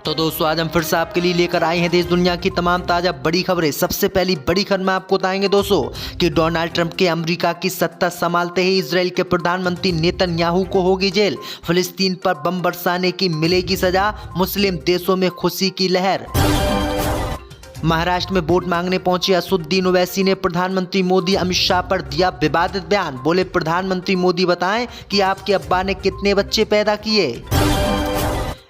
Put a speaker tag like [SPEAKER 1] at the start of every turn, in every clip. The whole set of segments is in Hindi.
[SPEAKER 1] तो दोस्तों आज हम फिर से आपके लिए लेकर आए हैं देश दुनिया की तमाम ताज़ा बड़ी खबरें। सबसे पहली बड़ी खबर में आपको बताएंगे दोस्तों कि डोनाल्ड ट्रंप के अमेरिका की सत्ता संभालते ही इजराइल के प्रधानमंत्री नेतन्याहू को होगी जेल। फिलिस्तीन पर बम बरसाने की मिलेगी सजा। मुस्लिम देशों में खुशी की लहर। महाराष्ट्र में वोट मांगने पहुंचे असदुद्दीन ओवैसी ने प्रधानमंत्री मोदी अमित शाह पर दिया विवादित बयान। बोले, प्रधानमंत्री मोदी बताएं कि आपके अब्बा ने कितने बच्चे पैदा किए।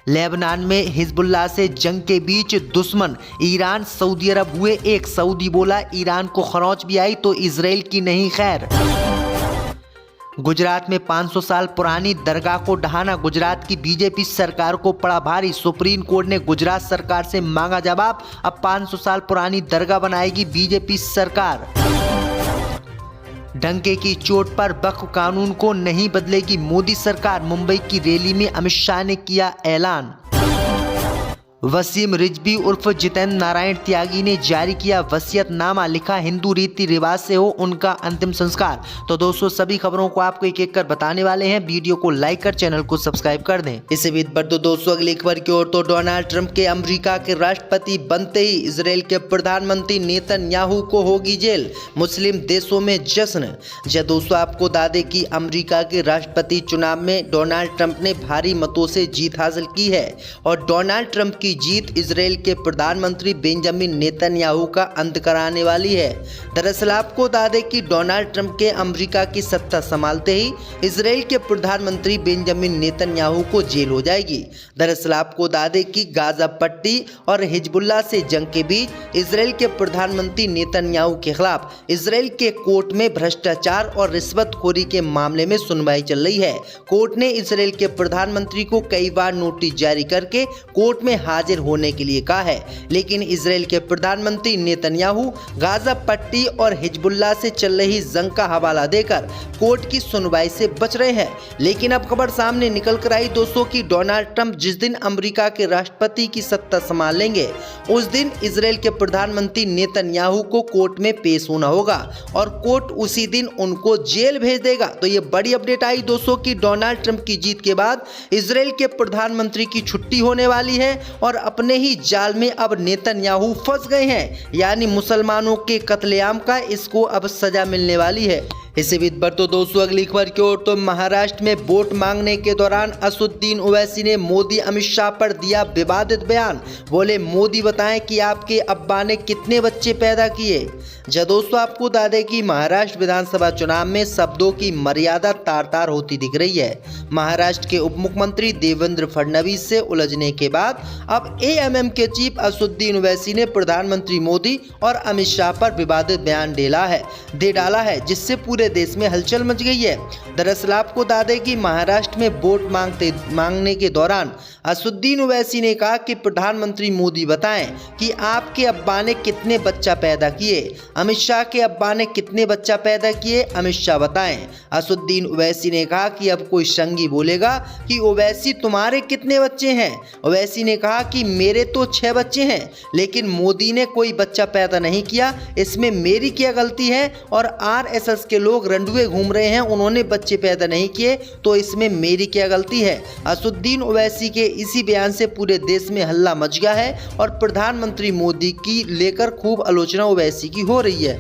[SPEAKER 1] लेबनान में हिजबुल्लाह से जंग के बीच दुश्मन ईरान सऊदी अरब हुए एक। सऊदी बोला, ईरान को खरोंच भी आई तो इजराइल की नहीं खैर। गुजरात में 500 साल पुरानी दरगाह को ढहाना गुजरात की बीजेपी सरकार को पड़ा भारी। सुप्रीम कोर्ट ने गुजरात सरकार से मांगा जवाब। अब 500 साल पुरानी दरगाह बनाएगी बीजेपी सरकार। डंके की चोट पर वक्फ कानून को नहीं बदलेगी मोदी सरकार। मुंबई की रैली में अमित शाह ने किया ऐलान। वसीम रिजवी उर्फ जितेंद्र नारायण त्यागी ने जारी किया वसीयतनामा। लिखा, हिंदू रीति रिवाज से हो उनका अंतिम संस्कार। तो दोस्तों सभी खबरों को आपको एक एक कर बताने वाले हैं। वीडियो को लाइक कर चैनल को सब्सक्राइब कर दें। इसी बीच बढ़ दोस्तों अगली खबर की ओर। तो डोनाल्ड ट्रंप के अमेरिका के राष्ट्रपति बनते ही इजराइल के प्रधानमंत्री नेतन्याहू को होगी जेल। मुस्लिम देशों में जश्न। जब दोस्तों आपको बता दें कि अमेरिका के राष्ट्रपति चुनाव में डोनाल्ड ट्रंप ने भारी मतों से जीत हासिल की है और डोनाल्ड ट्रंप की जीत इजराइल के प्रधानमंत्री बेंजामिन नेतन्याहू का अंत कराने वाली है। दरअसल आपको बता दें कि डोनाल्ड ट्रंप के अमेरिका की सत्ता संभालते ही इजराइल के प्रधानमंत्री बेंजामिन नेतन्याहू को जेल हो जाएगी। दरअसल आपको बता दें कि गाजा पट्टी और हिजबुल्लाह से जंग के बीच इजराइल के प्रधानमंत्री नेतन्याहू के खिलाफ इजराइल के कोर्ट में भ्रष्टाचार और रिश्वतखोरी के मामले में सुनवाई चल रही है। कोर्ट ने इजराइल के प्रधानमंत्री को कई बार नोटिस जारी करके कोर्ट में हाजिर होने के लिए कहा है, लेकिन इजराइल के प्रधानमंत्री नेतन्याहू गाजा पट्टी और हिजबुल्लाह से चल रही जंग का हवाला देकर कोर्ट की सुनवाई से बच रहे हैं। लेकिन अब खबर सामने निकल कर आई दोस्तों कि डोनाल्ड ट्रंप जिस दिन अमेरिका के राष्ट्रपति की सत्ता संभाल लेंगे उस दिन इजराइल के प्रधानमंत्री नेतन्याहू को कोर्ट में पेश होना होगा और कोर्ट उसी दिन उनको जेल भेज देगा। तो ये बड़ी अपडेट आई दोस्तों कि डोनाल्ड ट्रंप की जीत के बाद इजराइल के प्रधानमंत्री की छुट्टी होने वाली है और अपने ही जाल में अब नेतन्याहू फंस गए हैं। यानी मुसलमानों के कत्लेआम का इसको अब सजा मिलने वाली है। इसी बीच बढ़ तो दोस्तों अगली खबर की ओर। तो महाराष्ट्र में वोट मांगने के दौरान असदुद्दीन ओवैसी ने मोदी अमित शाह पर दिया विवादित बयान। बोले, मोदी बताएं कि आपके अब्बा ने कितने बच्चे पैदा किए। जब दोस्तों आपको बता दें कि महाराष्ट्र विधानसभा चुनाव में शब्दों की मर्यादा तार तार होती दिख रही है। महाराष्ट्र के उप मुख्यमंत्री देवेंद्र फडणवीस से उलझने के बाद अब एएमएम के चीफ असदुद्दीन ओवैसी ने प्रधानमंत्री मोदी और अमित शाह पर विवादित बयान दे डाला है जिससे पूरे देश में हलचल मच गई है। दरअसल आपको बता दें कि महाराष्ट्र में वोट मांगने के दौरान असदुद्दीन ओवैसी ने कहा कि प्रधानमंत्री मोदी बताएं कि आपके अब्बा ने कितने बच्चा पैदा किए। अमित शाह के अब्बा ने कितने बच्चा पैदा किए, अमित शाह बताएं। असदुद्दीन ओवैसी ने कहा कि अब कोई संगी बोलेगा कि ओवैसी तुम्हारे कितने बच्चे हैं। ओवैसी ने कहा कि मेरे तो 6 बच्चे हैं, लेकिन मोदी ने कोई बच्चा पैदा नहीं किया, इसमें मेरी क्या गलती है। और आरएसएस के लोग रंडुए घूम रहे हैं, उन्होंने बच्चे पैदा नहीं किए, तो इसमें मेरी क्या गलती है। असदुद्दीन ओवैसी के इसी बयान से पूरे देश में हल्ला मच गया है और प्रधानमंत्री मोदी की लेकर खूब आलोचना ओवैसी की हो रही है।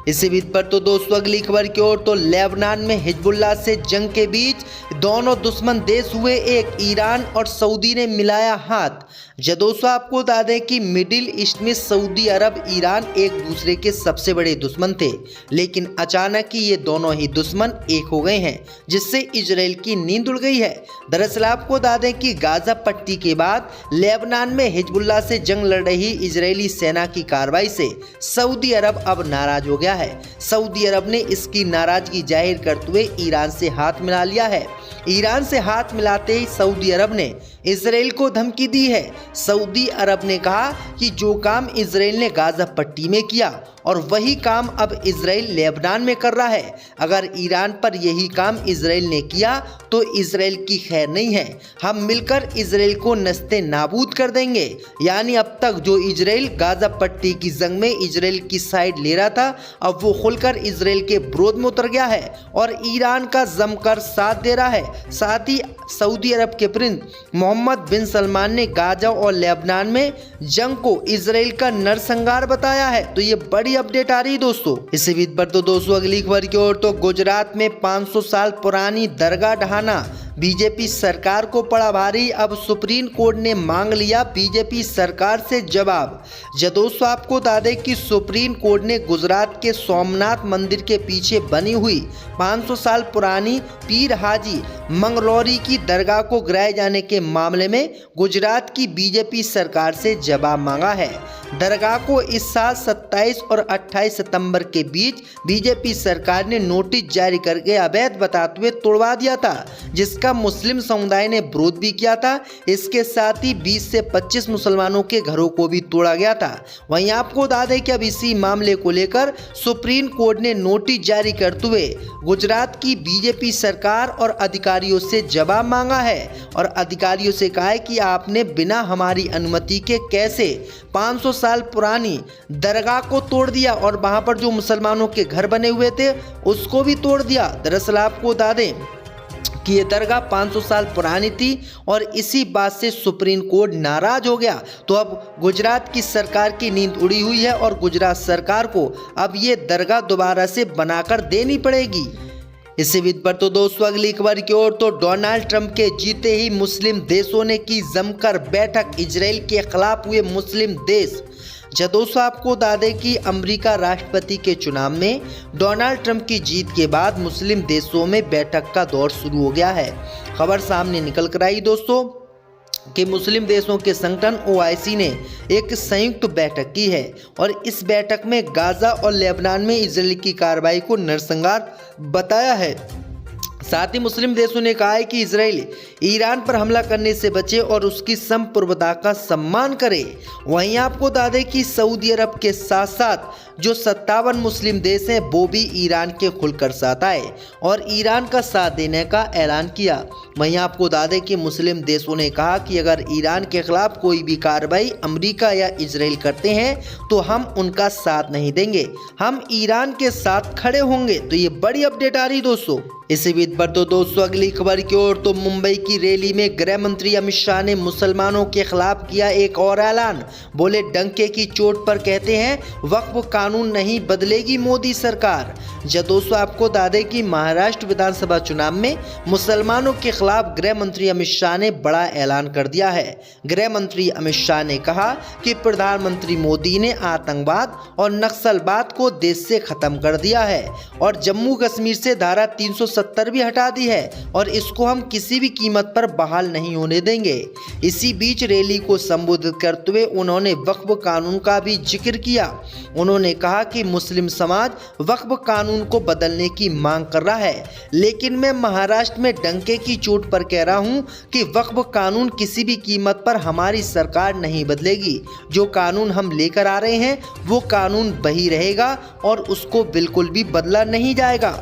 [SPEAKER 1] इसी बीच पर तो दोस्तों अगली खबर की ओर। तो लेबनान में हिजबुल्लाह से जंग के बीच दोनों दुश्मन देश हुए एक। ईरान और सऊदी ने मिलाया हाथ। जब दोस्तों आपको बता दें कि मिडिल ईस्ट में सऊदी अरब ईरान एक दूसरे के सबसे बड़े दुश्मन थे, लेकिन अचानक ही ये दोनों ही दुश्मन एक हो गए हैं जिससे इजराइल की नींद उड़ गई है। दरअसल आपको बता दें कि गाजा पट्टी के बाद लेबनान में हिजबुल्लाह से जंग लड़ रही इजरायली सेना की कार्रवाई से सऊदी अरब अब नाराज हो गया है। सऊदी अरब ने इसकी नाराजगी जाहिर करते हुए ईरान से हाथ मिला लिया है। ईरान से हाथ मिलाते ही सऊदी अरब ने इजराइल को धमकी दी है। सऊदी अरब ने कहा कि जो काम इजराइल ने गाजा पट्टी में किया और वही काम अब इजराइल लेबनान में कर रहा है। अगर ईरान पर यही काम इजराइल ने किया तो इजराइल की खैर नहीं है। हम मिलकर इजराइल को नस्ते नाबूद कर देंगे। यानी अब तक जो इजराइल गाजा पट्टी की जंग में इजराइल की साइड ले रहा था, अब वो खुलकर इजराइल के विरोध में उतर गया है और ईरान का जमकर साथ दे रहा है। है। साथ ही सऊदी अरब के प्रिंस मोहम्मद बिन सलमान ने गाजा और लेबनान में जंग को इजराइल का नरसंहार बताया है। तो ये बड़ी अपडेट आ रही है दोस्तों। इसी बीच पर तो दोस्तों अगली खबर की ओर, तो गुजरात में 500 साल पुरानी दरगाह ढहाना बीजेपी सरकार को पड़ा भारी। अब सुप्रीम कोर्ट ने मांग लिया बीजेपी सरकार से जवाब। दोस्तों आपको बता दें कि सुप्रीम कोर्ट ने गुजरात के सोमनाथ मंदिर के पीछे बनी हुई 500 साल पुरानी पीर हाजी मंगलौरी की दरगाह को गिराए जाने के मामले में गुजरात की बीजेपी सरकार से जवाब मांगा है। दरगाह को इस साल 27 और 28 सितंबर के बीच बीजेपी सरकार ने नोटिस जारी करके अवैध बताते हुए तोड़वा दिया था, जिसका मुस्लिम समुदाय ने विरोध भी किया था। इसके साथ ही 20 से 25 मुसलमानों के घरों को भी तोड़ा गया था। वहीं आपको बता दें कि अब इसी मामले को लेकर सुप्रीम कोर्ट ने नोटिस जारी करते हुए गुजरात की बीजेपी सरकार और अधिकारियों से जवाब मांगा है और अधिकारियों से कहा है कि आपने बिना हमारी अनुमति के कैसे 500 साल पुरानी दरगाह को तोड़ दिया और वहां पर जो मुसलमानों के घर बने हुए थे उसको भी तोड़ दिया। दरअसल आपको बता दें कि ये दरगाह 500 साल पुरानी थी और इसी बात से सुप्रीम कोर्ट नाराज हो गया। तो अब गुजरात की सरकार की नींद उड़ी हुई है और गुजरात सरकार को अब ये दरगाह दोबारा से बनाकर देनी पड़ेगी। इसी बीच पर तो दोस्तों अगली खबर की ओर, तो डोनाल्ड ट्रंप के जीते ही मुस्लिम देशों ने की जमकर बैठक। इजराइल के खिलाफ हुए मुस्लिम देश। दोस्तों आपको बता दें कि अमेरिका राष्ट्रपति के चुनाव में डोनाल्ड ट्रंप की जीत के बाद मुस्लिम देशों में बैठक का दौर शुरू हो गया है। खबर सामने निकल कर आई दोस्तों कि मुस्लिम देशों के संगठन OIC ने एक संयुक्त बैठक की है और इस बैठक में गाजा और लेबनान में इजराइल की कार्रवाई को नरसंहार बताया है। साथ ही मुस्लिम देशों ने कहा है कि इजराइल ईरान पर हमला करने से बचे और उसकी संप्रभुता का सम्मान करे। वहीं आपको बता दें कि सऊदी अरब के साथ साथ जो 57 मुस्लिम देश हैं वो भी ईरान के खुलकर साथ आए और ईरान का साथ देने का ऐलान किया। वहीं आपको बता दें कि मुस्लिम देशों ने कहा कि अगर ईरान के खिलाफ कोई भी कार्रवाई अमेरिका या इजराइल करते हैं तो हम उनका साथ नहीं देंगे, हम ईरान के साथ खड़े होंगे। तो ये बड़ी अपडेट आ रही दोस्तों। इसी बीच पर तो दोस्तों अगली खबर की ओर, तो मुंबई की रैली में गृह मंत्री अमित शाह ने मुसलमानों के खिलाफ किया एक और ऐलान। बोले डंके की चोट पर कहते हैं वक्फ कानून नहीं बदलेगी मोदी सरकार। दोस्तों आपको बता दें कि महाराष्ट्र विधानसभा चुनाव में मुसलमानों के खिलाफ गृह मंत्री अमित शाह ने बड़ा ऐलान कर दिया है। गृह मंत्री अमित शाह ने कहा कि प्रधानमंत्री मोदी ने आतंकवाद और नक्सलवाद को देश से खत्म कर दिया है और जम्मू कश्मीर से धारा 370 भी हटा दी है और इसको हम किसी भी कीमत पर बहाल नहीं होने देंगे। इसी बीच रैली को संबोधित करते हुए उन्होंने वक्फ कानून का भी जिक्र किया। उन्होंने कहा कि मुस्लिम समाज वक्फ कानून को बदलने की मांग कर रहा है, लेकिन मैं महाराष्ट्र में डंके की चोट पर कह रहा हूं कि वक्फ कानून किसी भी कीमत पर हमारी सरकार नहीं बदलेगी। जो कानून हम लेकर आ रहे हैं वो कानून वही रहेगा और उसको बिल्कुल भी बदला नहीं जाएगा।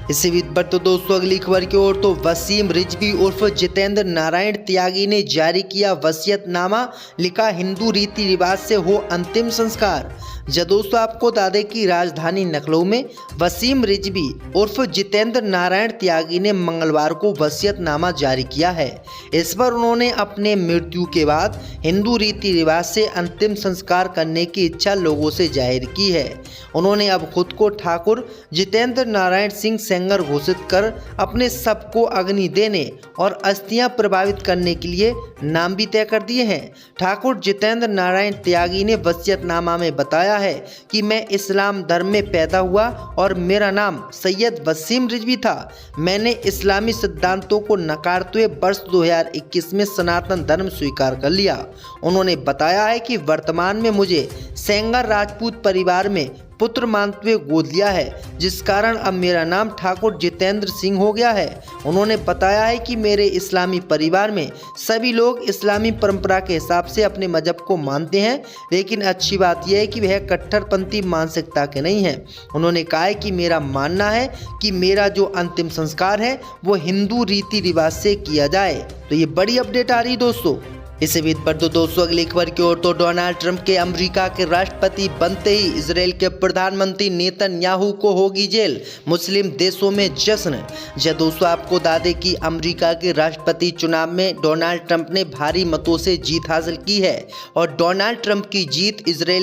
[SPEAKER 1] इसी बीच पर तो दोस्तों अगली खबर की ओर, तो वसीम रिजवी उर्फ जितेंद्र नारायण त्यागी ने जारी किया वसीयतनामा। लिखा हिंदू रीति रिवाज से हो अंतिम संस्कार। दोस्तों आपको बता दें कि राजधानी लखनऊ में वसीम रिजवी उर्फ जितेंद्र नारायण त्यागी ने मंगलवार को वसीयतनामा जारी किया है। इस पर उन्होंने अपने मृत्यु के बाद हिंदू रीति रिवाज से अंतिम संस्कार करने की इच्छा लोगों से जाहिर की है। उन्होंने अब खुद को ठाकुर जितेंद्र नारायण सिंह सेंगर घोषित कर अपने शव को अग्नि देने और अस्थियां प्रभावित करने के लिए नाम भी तय कर दिए हैं। ठाकुर जितेंद्र नारायण त्यागी ने वसीयतनामा में बताया है कि मैं इस्लाम धर्म में पैदा हुआ और मेरा नाम सैयद वसीम रिजवी था। मैंने इस्लामी सिद्धांतों को नकारते हुए वर्ष 2021 में सनातन धर्म स्वीकार कर लिया। उन्होंने बताया है कि वर्तमान में मुझे सेंगर राजपूत परिवार में पुत्र मानते हुए गोद लिया है, जिस कारण अब मेरा नाम ठाकुर जितेंद्र सिंह हो गया है। उन्होंने बताया है कि मेरे इस्लामी परिवार में सभी लोग इस्लामी परंपरा के हिसाब से अपने मजहब को मानते हैं, लेकिन अच्छी बात यह है कि वह कट्टरपंथी मानसिकता के नहीं हैं। उन्होंने कहा है कि मेरा मानना है कि मेरा जो अंतिम संस्कार है वो हिंदू रीति रिवाज से किया जाए। तो ये बड़ी अपडेट आ रही दोस्तों। इसी बीच पर दोस्तों अगली खबर की ओर तो डोनाल्ड ट्रंप के अमेरिका के राष्ट्रपति बनते ही इजराइल के प्रधानमंत्री नेतन्याहू को होगी जेल, मुस्लिम देशों में जश्न। जी दोस्तों, आपको बता दें कि अमेरिका के राष्ट्रपति चुनाव में डोनाल्ड ट्रंप ने भारी मतों से जीत हासिल की है और डोनाल्ड ट्रंप की जीत इजराइल